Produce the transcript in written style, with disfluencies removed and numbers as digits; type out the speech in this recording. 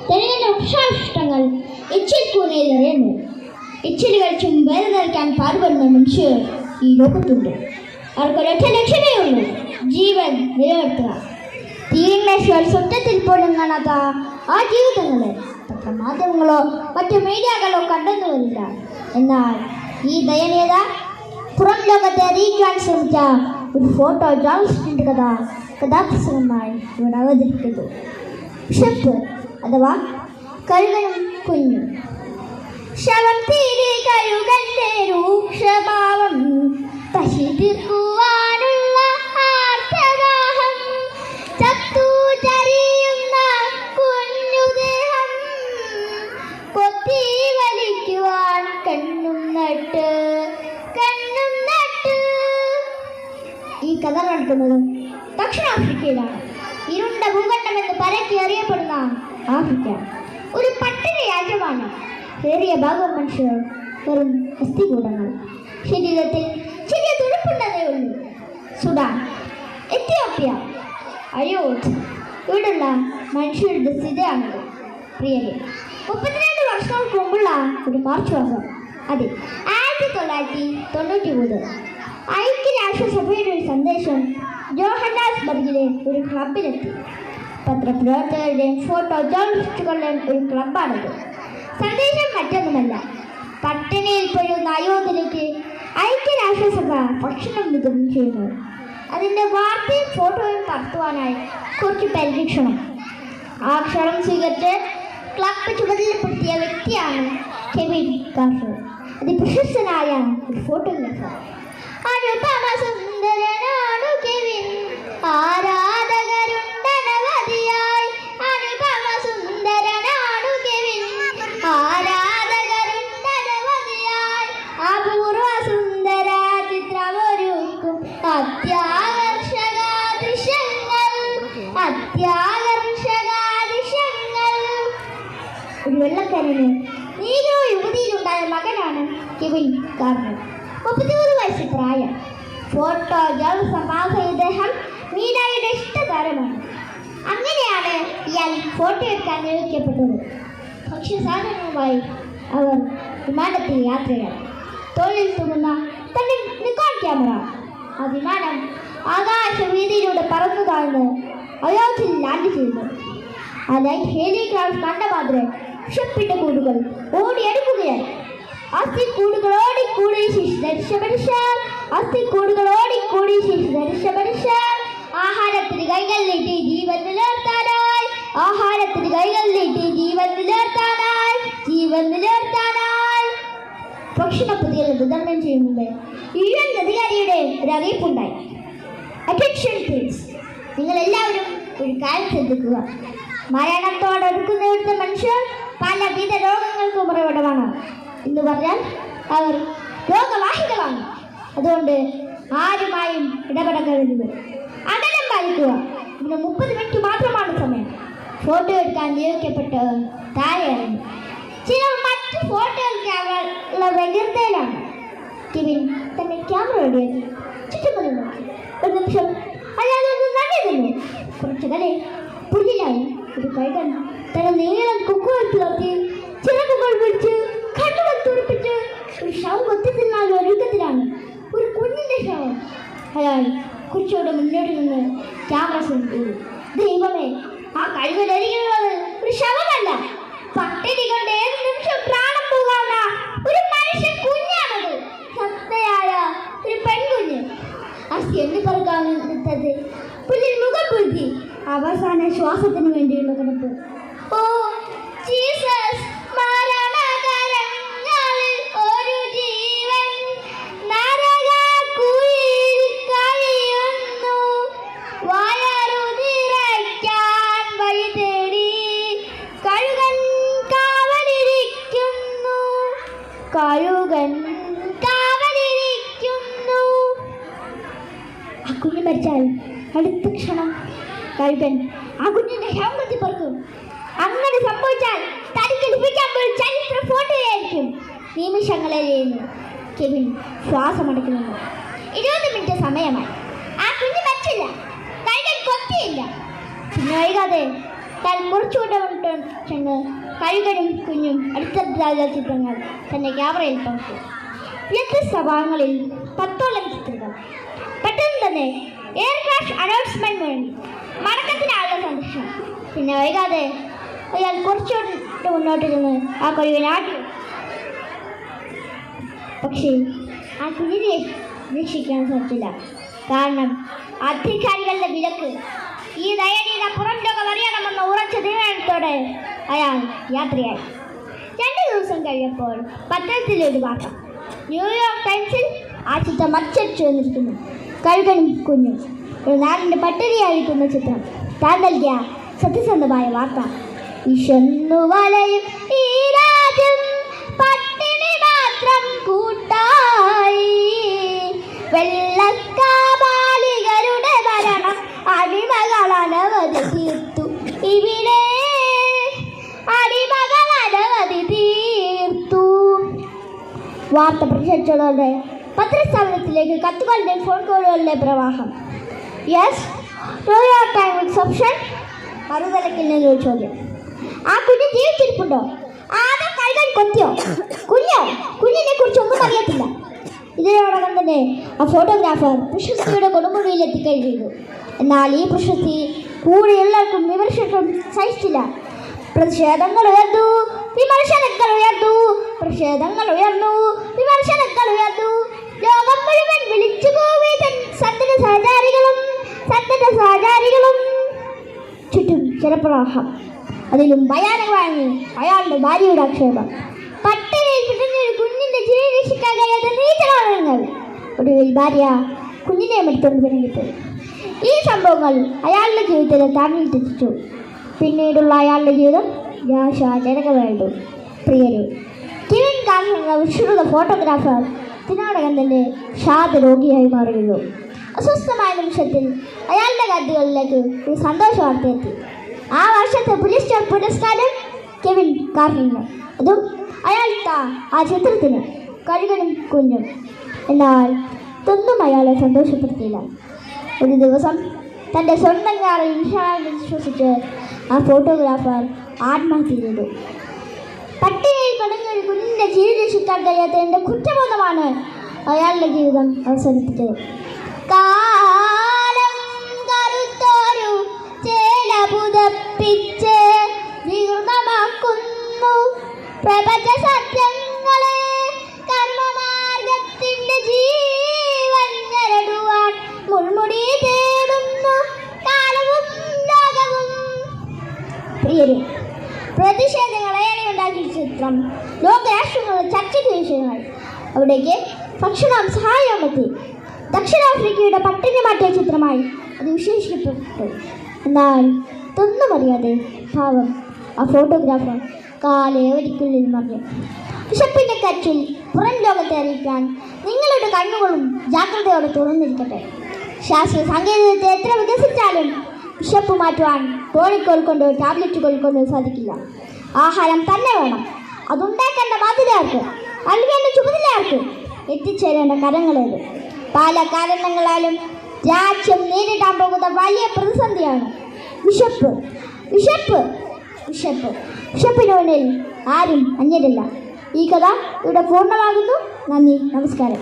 തെളിയുന്ന വൃക്ഷാഷ്ടങ്ങൾ എച്ചിൽ കൂനയിൽ നിറയുന്നു. എച്ചിൽ കഴിച്ചും വേറെ നിറയ്ക്കാൻ പാടുപെടുന്ന മനുഷ്യർ ഈ ലോകത്തുണ്ട്. അവർക്കൊരൊറ്റ ലക്ഷ്യമേ ഉള്ളൂ, ജീവൻ നിലനിർത്തുക. തീരുന്നേശ്വർ സ്വപ്നത്തിൽ പോലും കാണാത്ത ആ ജീവിതങ്ങളെ പത്രമാധ്യമങ്ങളോ മറ്റു മീഡിയകളോ കണ്ടെന്നു വരില്ല. എന്നാൽ ഈ ദയനീയത പുറം ലോകത്തെ അറിയിക്കാൻ ശ്രമിച്ച ഒരു ഫോട്ടോ ജേർണലിസ്റ്റിന്റെ കഥാപ്രസംഗമായി ഇവിടെ അവതരിപ്പിക്കുന്നു. ഷെഫ് അഥവാ കഴുകനും കുഞ്ഞും. ശവം തീരെ കഴുകന്റെ രൂക്ഷഭാവം, പശി തീർക്കുവാനുള്ള ആർത്തദാഹം, ചത്തു ചരിയുന്ന കുഞ്ഞുദേഹം, കൊത്തി വലിക്കുവാൻ കണ്ണും നട്ട്. ഈ കഥ നടക്കുന്നത് ദക്ഷിണാഫ്രിക്കയിലാണ്. ഇരുണ്ട ഭൂഖണ്ഡം എന്ന് പരക്കെ അറിയപ്പെടുന്ന ആഫ്രിക്ക ഒരു പട്ടിണി രാജ്യമാണ്. ഏറിയ ഭാഗം മനുഷ്യർ വെറും അസ്ഥികൂടങ്ങൾ. ശരീരത്തിൽ ചെറിയ തുടുപ്പുണ്ടെന്നേ ഉള്ളൂ. സുഡാൻ, എത്യോപ്യ, അയോധ്യ ഇവിടുള്ള മനുഷ്യരുടെ സ്ഥിതിയാണത്. പ്രിയരെ, 32 വർഷങ്ങൾക്ക് മുമ്പുള്ള ഒരു മാർച്ച് മാസം, അതെ 1993, ഐക്യരാഷ്ട്രസഭയുടെ ഒരു സന്ദേശം ജോഹന്നാസ്ബർഗിലെ ഒരു ക്ലബിലെത്തി. പത്രപ്രവർത്തകരുടെയും ഫോട്ടോ ജേർണലിസ്റ്റുകളുടെയും ഒരു ക്ലബാണിത്. സന്ദേശം മറ്റൊന്നുമല്ല, പട്ടിണിയിൽ പൊഴുന്ന അയോധ്യയിലേക്ക് ഐക്യരാഷ്ട്രസഭ ഭക്ഷണം വിതരണം ചെയ്യുന്നു. അതിൻ്റെ വാർത്തയും ഫോട്ടോയും പകർത്തുവാനായി കുറച്ച് പരീക്ഷണം. ആ ക്ഷണം സ്വീകരിച്ച് ക്ലബ് ചുമതലപ്പെടുത്തിയ വ്യക്തിയാണ് കെവിൻ കാർഷോ, അതിപ്രശസ്തനായ ഒരു ഫോട്ടോഗ്രാഫർ. അനുപമ സുന്ദരനാണു കെവിൻ, ആരാധകരുണ്ടനവധിയായി. അനുപമ സുന്ദരനാണു കെവിൻ, ആരാധകരുണ്ടനവധിയായി. അപൂർവ സുന്ദര ചിത്രമൊരുക്കും അത്യാകർഷക ദൃശ്യങ്ങൾ, അത്യാകർഷക ദൃശ്യങ്ങൾ. ഒരു വെള്ളക്കാരന് നീഗ്രോ യുവതിയിലുണ്ടായ മകനാണ് കെവിൻ കാർഷോ. 33 വയസ്സ് പ്രായം. ഫോട്ടോ ജേർണലിസം പാസായ ഇദ്ദേഹം മീഡിയയുടെ ഇഷ്ടതാരമാണ്. അങ്ങനെയാണ് ഇയാൾ ഫോട്ടോ എടുക്കാൻ നിയോഗിക്കപ്പെട്ടത്. ഭക്ഷ്യസാധനങ്ങളുമായി അവർ വിമാനത്തിൽ യാത്രയാണ്. തോളിൽ തൂങ്ങുന്ന തന്റെ നിക്കോൺ ക്യാമറ. ആ വിമാനം ആകാശവീതിയിലൂടെ പറന്നു താഴ്ന്ന് അയോധ്യയിൽ ലാൻഡ് ചെയ്യുന്നു. ആ ലൈറ്റ് ഹെലിക്രാഫ്റ്റ് കണ്ട മാത്രമേ ഷിപ്പിന്റെ കൂടുകൾ ഓടിയെടുക്കുകയാണ്. അസ്ഥിക്കൂടുകൾ ഓടിക്കൂടി ശിശുധരിഷ, അസ്ഥിക്കൂടുകൾ ഓടിക്കൂടി ശിശുധരിഷ. ആഹാരത്തിന് കൈകൾ നീട്ടി ജീവൻ നിലനിർത്താനായി, ആഹാരത്തിന് കൈകൾ നീട്ടി ജീവൻ നിലനിർത്താനായി, ജീവൻ നിലനിർത്താനായി. ഭക്ഷണപ്പൊതികൾ വിതരണം ചെയ്യുന്നുണ്ട്. UN അധികാരിയുടെ ഒരു അറിയിപ്പുണ്ടായി. അറ്റൻഷൻ പ്ലീസ്, നിങ്ങൾ എല്ലാവരും ഒരു കാര്യം ശ്രദ്ധിക്കുക. മരണത്തോടടുക്കുന്ന ഇവിടുത്തെ മനുഷ്യർ പലവിധ രോഗങ്ങൾക്ക് ഉറവിടമാണ് എന്ന് പറഞ്ഞാൽ അവർ രോഗവാഹികളാണ്. അതുകൊണ്ട് ആരുമായും ഇടപെടരുത്, അകലം പാലിക്കുക. ഇതിന് 30 മിനിറ്റ് മാത്രമാണ് സമയം. ഫോട്ടോ എടുക്കാൻ നിയോഗിക്കപ്പെട്ട് താഴെ ഇറങ്ങി. ചിലർ മറ്റ് ഫോട്ടോ എടുക്കാനുള്ള വ്യഗ്രതയിലാണ്. കെവിൻ തന്റെ ക്യാമറ റെഡിയാക്കി ചുറ്റുമതി നോക്കി. ഒരു നിമിഷം അയാളൊന്ന് നനയുന്നു. കുറച്ചു കലെ പുള്ളിലായി ഒരു കൈകൾ തന്റെ നീളം കുക്കുകൾ പിളർത്തി ചിറകുകൾ പിടിച്ച് കണ്ണുകൾ തുറപ്പിച്ച് ഒരു ശവം കൊത്തിത്തിന്നാൽ ഒരുക്കത്തിലാണ്. ഒരു കുഞ്ഞിന്റെ ശവം. അയാൾ കുറച്ചുകൂടെ മുന്നോട്ട് നിന്ന് ക്യാമറ ശ്രമിക്കുന്നു. ദൈവമേ, ആ കഴിവിലരികിലുള്ളത് ഒരു ശവമല്ല, പട്ടിണി കൊണ്ട് ഏത് നിമിഷം പ്രാണം പോകാവുന്ന ഒരു മനുഷ്യ കുഞ്ഞാണത്. സത്തയായ ഒരു പെൺകുഞ്ഞ്. അസ്ഥി എന്ത് പറക്കാവുന്നത് പുല്ലിൽ മുഖം പൊരുത്തി അവസാന ശ്വാസത്തിന് വേണ്ടിയുള്ള കിടപ്പ്. ഓ ജീസസ്, മരണകരങ്ങളിൽ ഒരു ജീവൻ നരകക്കുഴിയിൽ കഴിയുന്നു. വയറു നിറയ്ക്കാൻ വഴി തേടി കഴുകൻ കാവലിരിക്കുന്നു, കഴുകൻ കാവലിരിക്കുന്നു. ആ കുഞ്ഞ് മരിച്ചാൽ അടുത്ത ക്ഷണം കഴുകൻ ആ കുഞ്ഞിന്റെ ശവം കത്തിപ്പറക്കും. അങ്ങനെ സംഭവിച്ചാൽ തനിക്ക് ലഭിക്കാൻ പോലും ചരിത്ര ഫോട്ടോയായിരിക്കും. നിമിഷങ്ങളിലേന്ന് കെവിൻ ശ്വാസമടക്കുന്നു. 20 മിനിറ്റ് സമയമായി. ആ കുഞ്ഞ് മരിച്ചില്ല, കഴുകൻ കൊത്തിയില്ല. പിന്നെ വൈകാതെ താൻ മുറിച്ചുകൊണ്ടുവന്നിട്ട് ചെന്ന് കഴുകനും കുഞ്ഞും അടുത്ത ചിത്രങ്ങൾ തന്റെ ക്യാമറയിൽ പകർത്തു. വ്യത്യസ്ത ഭാഗങ്ങളിൽ 10ഓളം ചിത്രങ്ങൾ. പെട്ടെന്ന് തന്നെ എയർ ക്രാഷ് അനൗൺസ്മെന്റ് മുഴങ്ങി. മടക്കത്തിനാളുടെ സന്ദേശം. പിന്നെ വൈകാതെ അയാൾ കുറച്ചുകൊണ്ട് മുന്നോട്ടിരുന്ന് ആ കഴുകനെ ആട്ടി. പക്ഷേ ആ കുഞ്ഞിനെ രക്ഷിക്കാൻ സാധിച്ചില്ല. കാരണം അധികാരികളുടെ വിലക്ക്. ഈ ദയനീയത പുറം ലോകം അറിയണമെന്ന ഉറച്ച തീരുമാനത്തോടെ അയാൾ യാത്രയായി. 2 ദിവസം കഴിഞ്ഞപ്പോൾ പത്രത്തിലൊരു വാർത്ത. ന്യൂയോർക്ക് ടൈംസിൽ ആ ചിത്രം അച്ചടിച്ചു വന്നിരിക്കുന്നു. കഴുകനും കുഞ്ഞും ഒരു നാടിൻ്റെ പട്ടിണിയായിരിക്കുന്ന ചിത്രം. താൻ നൽകിയ സത്യസന്ധമായ വാർത്ത. വിശന്നു വലയും ഈ രാജ്യം പട്ടിണി മാത്രം കൂട്ടായി. വെള്ളക്കാബാലികരുടെ ഭരണം അടിമകൾ അനവധി തീർത്തു. ഇവിടെ അടിമകൾ അനവധി തീർത്തു. വാർത്ത പ്രചരിച്ചതോടെ പത്രസ്ഥാപനത്തിലേക്ക് കത്തുകളുടെ ഫോൺ കോളുകളുടെ പ്രവാഹം. Yes, New York Times option. മറുതലക്കിൽ നിന്നൊരു ചോദ്യം. ആ കുഞ്ഞ് ജീവിച്ചിരിപ്പുണ്ടോ? ആകെ കഴുകൻ കൊത്തിയോ? കുഞ്ഞിനെ കുറിച്ചൊന്നും അറിയത്തില്ല. ഇതിനോടകം തന്നെ ആ ഫോട്ടോഗ്രാഫർ പ്രശസ്തിയുടെ കൊടുമുടിയിൽ എത്തിക്കഴിഞ്ഞു. എന്നാൽ ഈ പ്രശസ്തി കൂടെയുള്ളവർക്കും വിമർശകർക്കും സഹിച്ചില്ല. പ്രതിഷേധങ്ങൾ ഉയർന്നു, വിമർശനങ്ങൾ ഉയർന്നു. ലോകം മുഴുവൻ വിളിച്ചു പോയി സന്നദ്ധ സഹചാരികളും ചുറ്റും ജനപ്രവാഹം. അതിലും ഭയാനകമായി അയാളുടെ ഭാര്യയുടെ ആക്ഷേപം. പട്ടിണിയിൽ കിട്ടുന്നൊരു കുഞ്ഞിന്റെ ജീവൻ രക്ഷിക്കാൻ കഴിയാത്ത നീചമാണങ്ങൾ. ഒടുവിൽ ഭാര്യ കുഞ്ഞിനെ എടുത്തുകൊണ്ട് പിറകിപ്പോയി. ഈ സംഭവങ്ങൾ അയാളുടെ ജീവിതത്തിൽ താങ്ങിൽ തെറ്റിച്ചു. പിന്നീടുള്ള അയാളുടെ ജീവിതം നിരാശാജനകമായിരുന്നു. പ്രിയരെ, കെവിൻ കാർട്ടർ എന്ന വിശ്രുത ഫോട്ടോഗ്രാഫർ ഇതിനോടകം തന്നെ ഷാദ് രോഗിയായി മാറിയിരുന്നു. അസ്വസ്ഥമായ നിമിഷത്തിൽ അയാളുടെ കത്തുകളിലേക്ക് ഒരു സന്തോഷ വാർത്ത എത്തി. ആ വർഷത്തെ പുലിസ്റ്റർ പുരസ്കാരം കെവിൻ കാർട്ടറിന്, അതും അയാളുടെ ആ ചിത്രത്തിന്, കഴുകനും കുഞ്ഞും. എന്നാൽ ഇതൊന്നും അയാളെ സന്തോഷപ്പെടുത്തിയില്ല. ഒരു ദിവസം തൻ്റെ സ്വന്തം കാറിൽ വിശ്വസിച്ച് ആ ഫോട്ടോഗ്രാഫർ ആത്മഹത്യ ചെയ്തു. പട്ടികയിൽ കിടന്നൊരു കുഞ്ഞിൻ്റെ ജീവിതം രക്ഷിക്കാൻ കഴിയാത്തതിൻ്റെ കുറ്റബോധമാണ് അയാളുടെ ജീവിതം അവസാനിപ്പിച്ചത്. കാലം കറുത്തൊരു ചേല പുതപ്പിച്ച് വികൃതമാക്കുന്നു പ്രപഞ്ച സത്യങ്ങളെ. കർമ്മമാർഗത്തിൻ്റെ ജീവൻ ഞരടുവാൻ മുൾമുടി തേടുന്നു കാലവും ലോകവും. പ്രിയരെ, പ്രതിഷേധങ്ങളെ ഉണ്ടാക്കിയ ചിത്രം ലോകരാഷ്ട്രങ്ങളുടെ ചർച്ചയ്ക്ക് വിഷയങ്ങൾ. അവിടേക്ക് ഭക്ഷണം സഹായമെത്തി. ദക്ഷിണാഫ്രിക്കയുടെ പട്ടിണി മാറ്റിയ ചിത്രമായി അത് വിശേഷിക്കപ്പെട്ടു. എന്നാൽ ഇതൊന്നും അറിയാതെ പാവം ആ ഫോട്ടോഗ്രാഫർ കാലേവരിക്കുള്ളിൽ മറിഞ്ഞു. വിശപ്പിൻ്റെ കച്ചിൽ പുറം ലോകത്തെ അറിയിക്കാൻ നിങ്ങളുടെ കണ്ണുകളും ജാഗ്രതയോടെ തുറന്നിരിക്കട്ടെ. ശാസ്ത്ര സാങ്കേതികത്തെ എത്ര വികസിച്ചാലും വിശപ്പ് മാറ്റുവാൻ ടോണിക്കുകൾ കൊണ്ട് ടാബ്ലറ്റുകൾ കൊണ്ട് സാധിക്കില്ല. ആഹാരം തന്നെ വേണം. അതുണ്ടാക്കേണ്ട ബാധ്യതയാർക്ക്, നൽകേണ്ട ചുമതലയാർക്ക്, എത്തിച്ചേരേണ്ട കരങ്ങളേത്. പല കാരണങ്ങളാലും രാജ്യം നേരിടാൻ പോകുന്ന വലിയ പ്രതിസന്ധിയാണ് വിശപ്പ്. വിശപ്പിന് മുന്നിൽ ആരും അന്യരല്ല. ഈ കഥ ഇവിടെ പൂർണ്ണമാകുന്നു. നന്ദി, നമസ്കാരം.